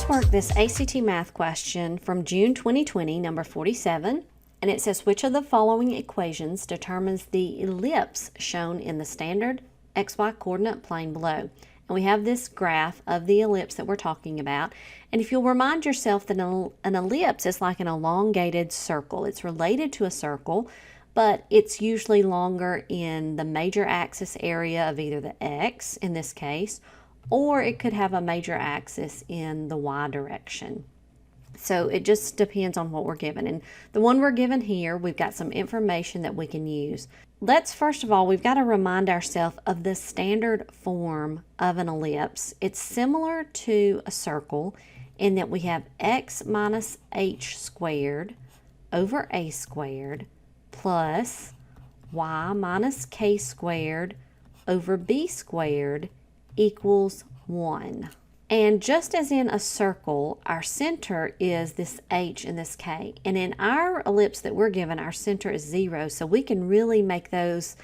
Let's work this ACT math question from June 2020, number 47, and it says, which of the following equations determines the ellipse shown in the standard XY coordinate plane below? And we have this graph of the ellipse that we're talking about, and if you'll remind yourself that an ellipse is like an elongated circle. It's related to a circle, but it's usually longer in the major axis area of either the X, in this case, or it could have a major axis in the Y direction. So it just depends on what we're given. And the one we're given here, we've got some information that we can use. Let's first of all, we've got to remind ourselves of the standard form of an ellipse. It's similar to a circle in that we have x minus h squared over a squared plus y minus k squared over b squared equals 1. And just as in a circle, our center is this h and this k. And in our ellipse that we're given, our center is 0. So we can really make those,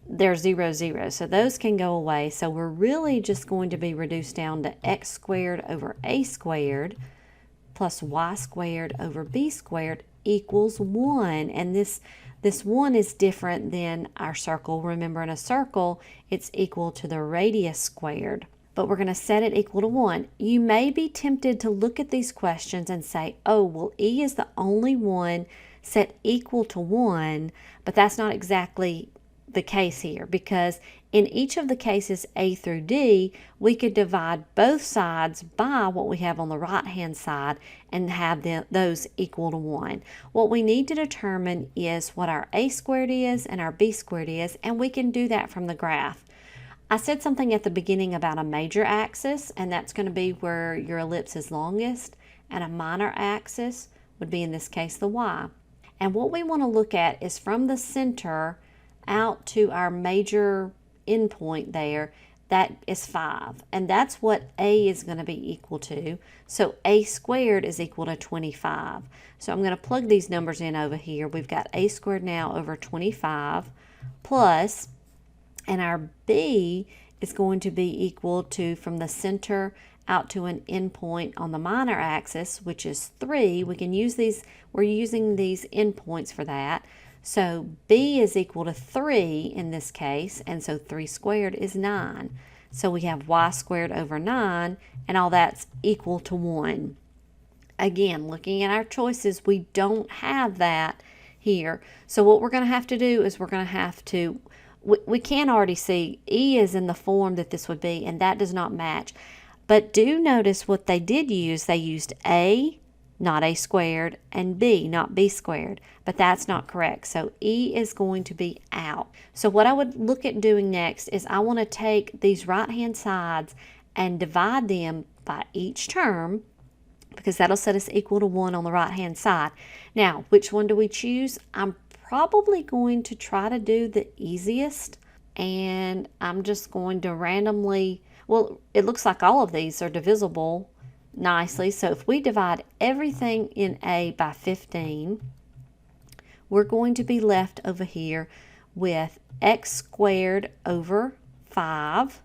they're 0, 0. So those can go away. So we're really just going to be reduced down to x squared over a squared plus y squared over b squared equals 1. And this 1 is different than our circle. Remember, in a circle, it's equal to the radius squared. But we're going to set it equal to 1. You may be tempted to look at these questions and say, oh, well, E is the only one set equal to 1, but that's not exactly the case here, because in each of the cases A through D, we could divide both sides by what we have on the right-hand side and have those equal to 1. What we need to determine is what our A squared is and our B squared is, and we can do that from the graph. I said something at the beginning about a major axis, and that's going to be where your ellipse is longest, and a minor axis would be, in this case, the Y. And what we want to look at is from the center out to our major endpoint there, that is 5. And that's what A is going to be equal to. So A squared is equal to 25. So I'm going to plug these numbers in over here. We've got A squared now over 25 plus, and our B is going to be equal to, from the center out to an endpoint on the minor axis, which is 3. We can use these, we're using these endpoints for that. So B is equal to 3 in this case, and so 3 squared is 9. So we have y squared over 9, and all that's equal to 1. Again, looking at our choices, we don't have that here. So what we're going to have to do is we're going to have to, we can already see E is in the form that this would be, and that does not match. But do notice what they did use. They used A, not A squared, and B, not B squared. But that's not correct. So E is going to be out. So what I would look at doing next is I want to take these right-hand sides and divide them by each term, because that'll set us equal to 1 on the right-hand side. Now, which one do we choose? I'm probably going to try to do the easiest, and I'm just going to randomly, well, it looks like all of these are divisible nicely. So if we divide everything in A by 15, we're going to be left over here with x squared over 5.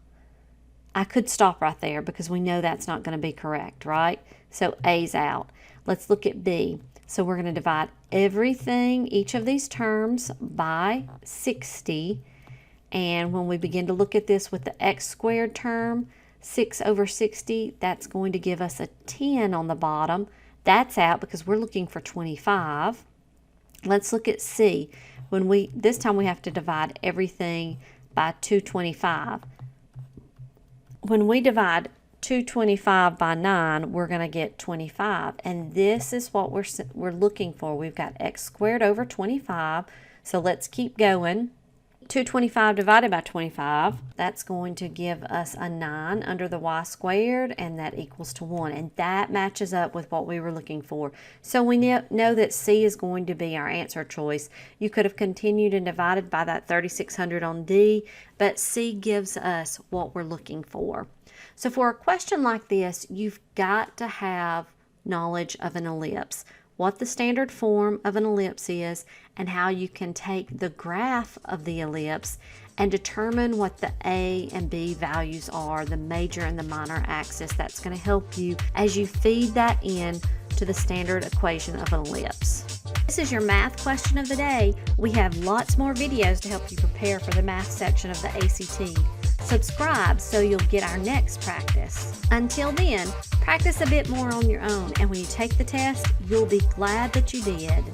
I could stop right there because we know that's not going to be correct, right? So A's out. Let's look at B. So we're going to divide everything, each of these terms, by 60. And when we begin to look at this with the x squared term, 6 over 60, that's going to give us a 10 on the bottom. That's out because we're looking for 25. Let's look at C. This time we have to divide everything by 225. When we divide 225 by 9, we're going to get 25. And this is what we're looking for. We've got x squared over 25. So let's keep going. 225 divided by 25, that's going to give us a 9 under the y squared, and that equals to 1. And that matches up with what we were looking for. So we know that C is going to be our answer choice. You could have continued and divided by that 3600 on D, but C gives us what we're looking for. So for a question like this, you've got to have knowledge of an ellipse. what the standard form of an ellipse is, and how you can take the graph of the ellipse and determine what the A and B values are, the major and the minor axis. That's going to help you as you feed that in to the standard equation of an ellipse. This is your math question of the day. We have lots more videos to help you prepare for the math section of the ACT. Subscribe so you'll get our next practice. Until then, practice a bit more on your own, and when you take the test, you'll be glad that you did.